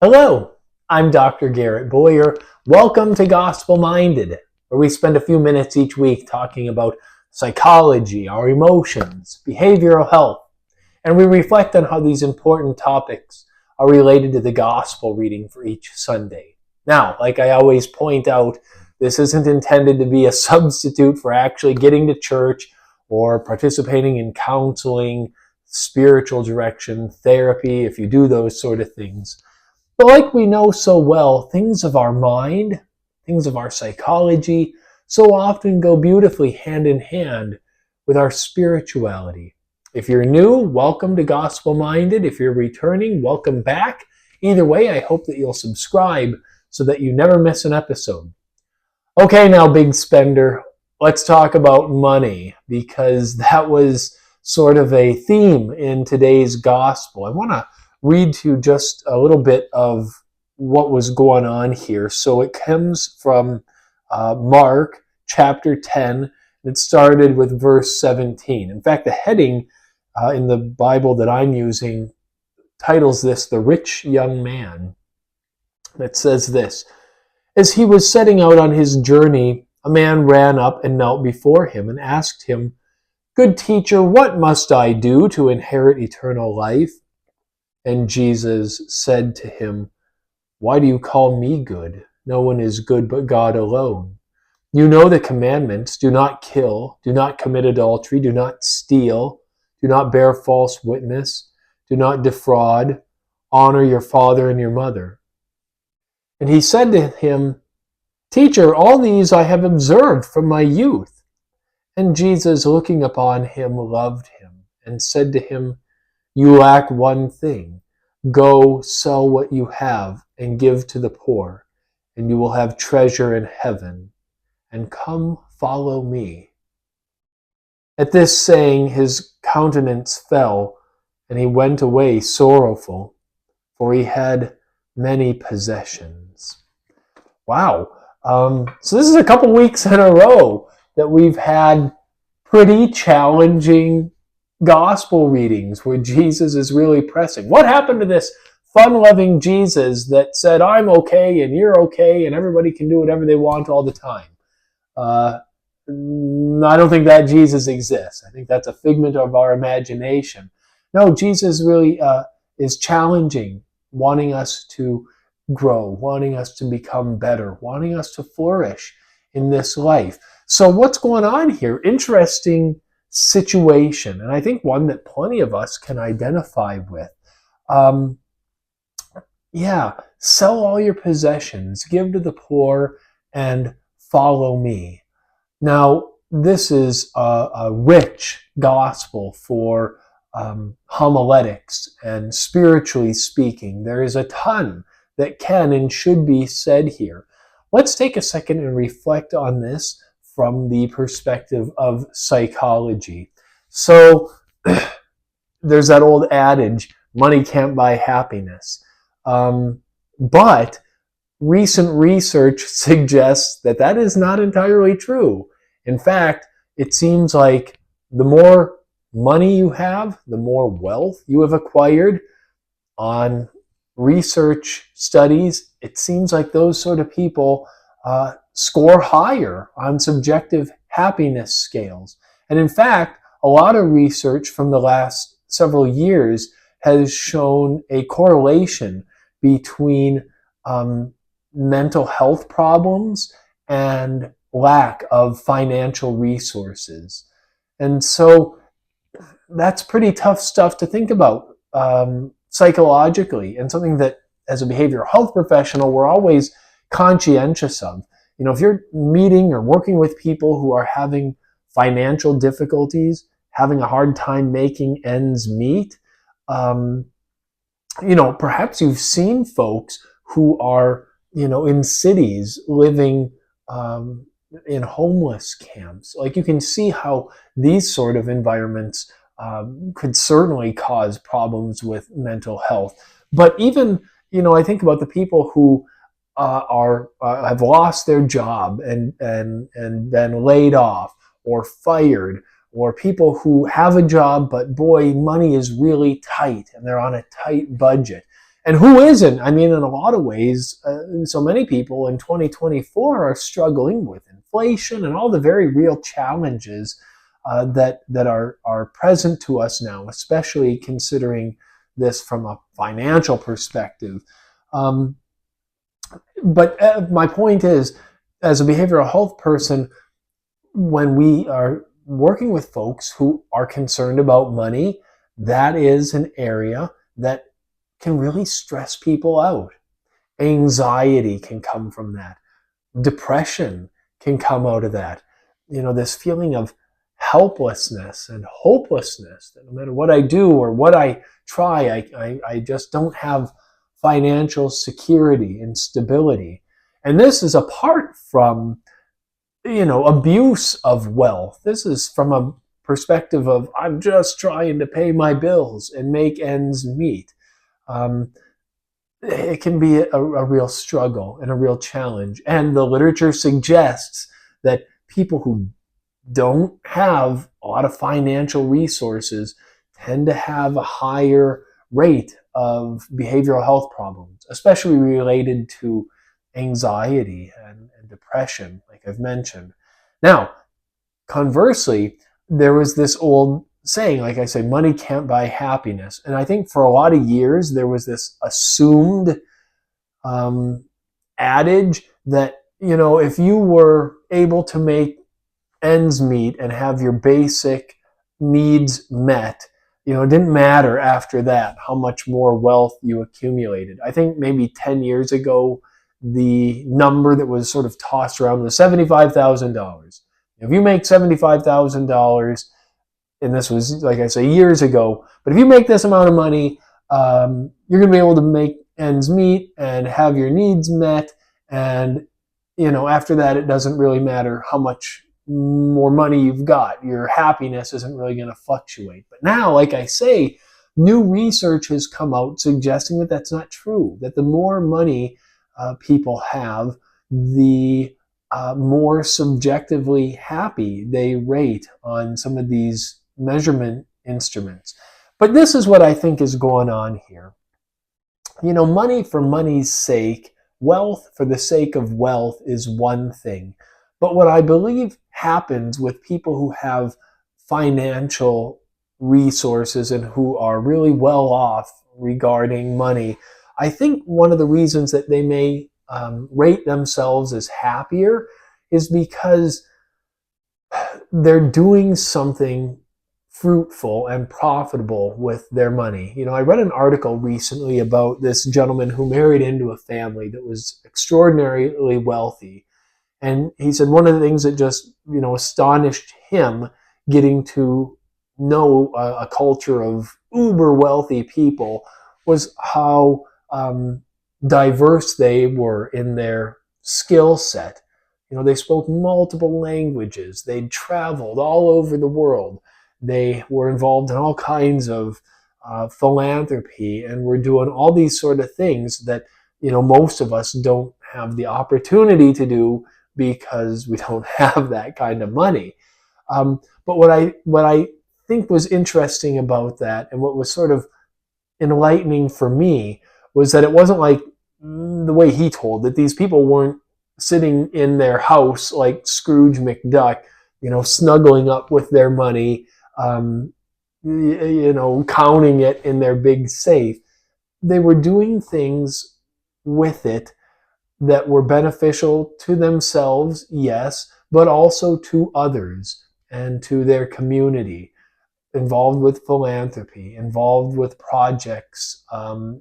Hello, I'm Dr. Garrett Boyer. Welcome to Gospel Minded, where we spend a few minutes each week talking about psychology, our emotions, behavioral health, and we reflect on how these important topics are related to the gospel reading for each Sunday. Now, like I always point out, this isn't intended to be a substitute for actually getting to church or participating in counseling, spiritual direction, therapy, if you do those sort of things. But like we know so well, things of our mind, things of our psychology, so often go beautifully hand in hand with our spirituality. If you're new, welcome to Gospel Minded. If you're returning, welcome back. Either way, I hope that you'll subscribe so that you never miss an episode. Okay, now, big spender, let's talk about money because that was sort of a theme in today's gospel. I want to read to you just a little bit of what was going on here. So it comes from Mark chapter 10. It started with verse 17. In fact, the heading in the Bible that I'm using titles this "The Rich Young Man." It says this: As he was setting out on his journey, a man ran up and knelt before him and asked him, "Good teacher, what must I do to inherit eternal life?" And Jesus said to him, "Why do you call me good? No one is good but God alone. You know the commandments: do not kill, do not commit adultery, do not steal, do not bear false witness, do not defraud, honor your father and your mother." And he said to him, "Teacher, all these I have observed from my youth." And Jesus, looking upon him, loved him and said to him, "You lack one thing. Go sell what you have and give to the poor, and you will have treasure in heaven. And come follow me." At this saying, his countenance fell, and he went away sorrowful, for he had many possessions. Wow. So this is a couple weeks in a row that we've had pretty challenging gospel readings where Jesus is really pressing. What happened to this fun-loving Jesus that said, "I'm okay and you're okay and everybody can do whatever they want all the time"? I don't think that Jesus exists. I think that's a figment of our imagination. No, Jesus really is challenging, wanting us to grow, wanting us to become better, wanting us to flourish in this life. So what's going on here? Interesting situation, and I think one that plenty of us can identify with. Sell all your possessions, give to the poor, and follow me. Now, this is a rich gospel for homiletics, and spiritually speaking, there is a ton that can and should be said here. Let's take a second and reflect on this from the perspective of psychology. So there's that old adage, money can't buy happiness. But recent research suggests that that is not entirely true. In fact, it seems like the more money you have, the more wealth you have acquired. On research studies, it seems like those sort of people score higher on subjective happiness scales. And in fact, a lot of research from the last several years has shown a correlation between mental health problems and lack of financial resources. And so that's pretty tough stuff to think about psychologically, and something that as a behavioral health professional we're always conscientious of. You know, if you're meeting or working with people who are having financial difficulties, having a hard time making ends meet, perhaps you've seen folks who are, in cities living in homeless camps. Like, you can see how these sort of environments could certainly cause problems with mental health. But even, I think about the people who have lost their job and been laid off or fired, or people who have a job but boy, money is really tight and they're on a tight budget. And who isn't? I mean, in a lot of ways, so many people in 2024 are struggling with inflation and all the very real challenges that are present to us now, especially considering this from a financial perspective. Um, but my point is, as a behavioral health person, when we are working with folks who are concerned about money, that is an area that can really stress people out. Anxiety can come from that. Depression can come out of that. This feeling of helplessness and hopelessness that no matter what I do or what I try, I just don't have financial security and stability. And this is apart from, abuse of wealth. This is from a perspective of I'm just trying to pay my bills and make ends meet. Um, it can be a real struggle and a real challenge. And the literature suggests that people who don't have a lot of financial resources tend to have a higher rate of behavioral health problems, especially related to anxiety and depression, like I've mentioned. Now, conversely, there was this old saying, like I say, money can't buy happiness. And I think for a lot of years, there was this assumed um, adage that, if you were able to make ends meet and have your basic needs met, it didn't matter after that how much more wealth you accumulated. I think maybe 10 years ago, the number that was sort of tossed around was $75,000. If you make $75,000, and this was, like I say, years ago, but if you make this amount of money, you're going to be able to make ends meet and have your needs met. And, after that, it doesn't really matter how much more money you've got. Your happiness isn't really going to fluctuate. But now, like I say, new research has come out suggesting that that's not true, that the more money people have, the more subjectively happy they rate on some of these measurement instruments. But this is what I think is going on here. Money for money's sake, wealth for the sake of wealth is one thing. But what I believe happens with people who have financial resources and who are really well off regarding money, I think one of the reasons that they may rate themselves as happier is because they're doing something fruitful and profitable with their money. I read an article recently about this gentleman who married into a family that was extraordinarily wealthy. And he said one of the things that just, astonished him getting to know a culture of uber wealthy people was how diverse they were in their skill set. They spoke multiple languages. They'd traveled all over the world. They were involved in all kinds of philanthropy and were doing all these sort of things that, most of us don't have the opportunity to do because we don't have that kind of money. But what I think was interesting about that, and what was sort of enlightening for me, was that it wasn't like the way he told that these people weren't sitting in their house like Scrooge McDuck, snuggling up with their money, counting it in their big safe. They were doing things with it that were beneficial to themselves, yes, but also to others and to their community, involved with philanthropy, involved with projects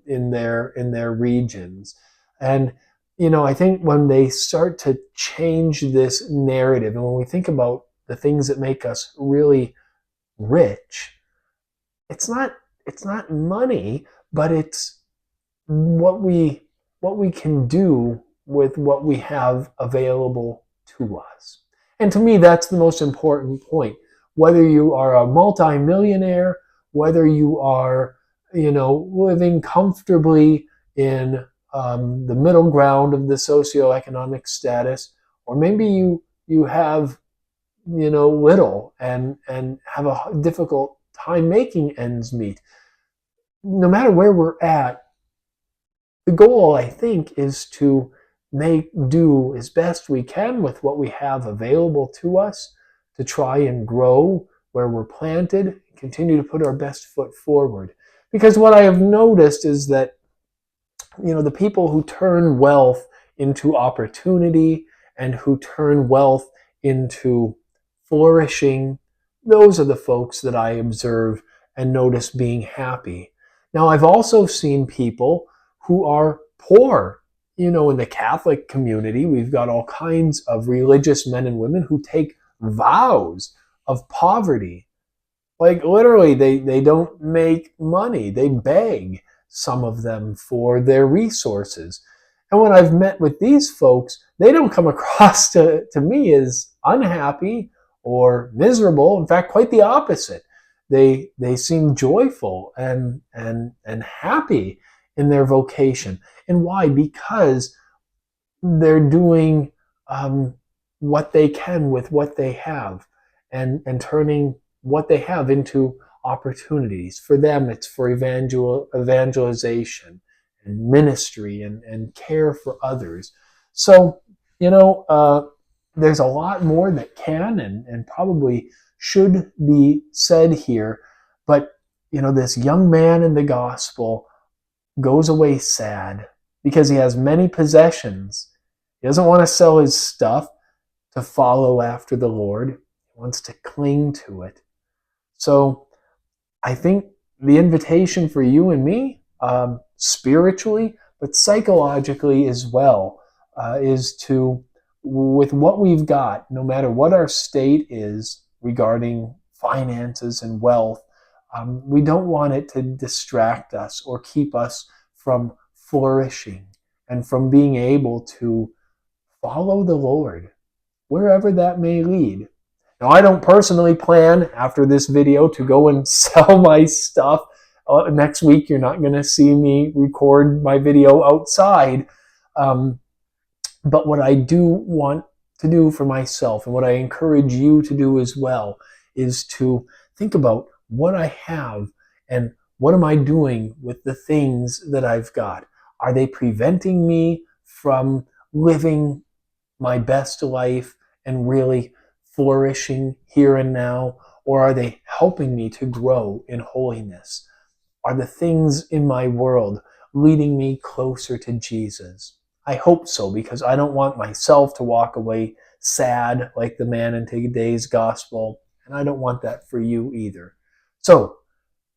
in their regions. And I think when they start to change this narrative, and when we think about the things that make us really rich, it's not money, but it's what we can do with what we have available to us. And to me, that's the most important point. Whether you are a multimillionaire, whether you are, living comfortably in the middle ground of the socioeconomic status, or maybe you have, little and have a difficult time making ends meet. No matter where we're at, The goal, I think, is to make do as best we can with what we have available to us, to try and grow where we're planted, continue to put our best foot forward. Because what I have noticed is that, the people who turn wealth into opportunity and who turn wealth into flourishing, those are the folks that I observe and notice being happy. Now, I've also seen people who are poor. In the Catholic community, we've got all kinds of religious men and women who take vows of poverty. Like literally, they don't make money. They beg, some of them, for their resources. And when I've met with these folks, they don't come across to me as unhappy or miserable. In fact, quite the opposite. They seem joyful and happy in their vocation. And why? Because they're doing what they can with what they have, and turning what they have into opportunities. For them, it's for evangelization and ministry and care for others. So, there's a lot more that can and probably should be said here. But, this young man in the gospel goes away sad because he has many possessions. He doesn't want to sell his stuff to follow after the Lord. He wants to cling to it. So I think the invitation for you and me, spiritually, but psychologically as well, is to, with what we've got, no matter what our state is regarding finances and wealth, we don't want it to distract us or keep us from flourishing and from being able to follow the Lord wherever that may lead. Now, I don't personally plan after this video to go and sell my stuff. Next week, you're not going to see me record my video outside. But what I do want to do for myself, and what I encourage you to do as well, is to think about what I have and what am I doing with the things that I've got. Are they preventing me from living my best life and really flourishing here and now? Or are they helping me to grow in holiness? Are the things in my world leading me closer to Jesus? I hope so, because I don't want myself to walk away sad like the man in today's gospel, and I don't want that for you either. So,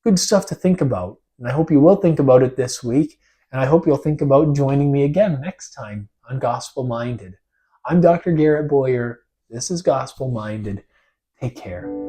good stuff to think about, and I hope you will think about it this week, and I hope you'll think about joining me again next time on Gospel Minded. I'm Dr. Garrett Boyer. This is Gospel Minded. Take care.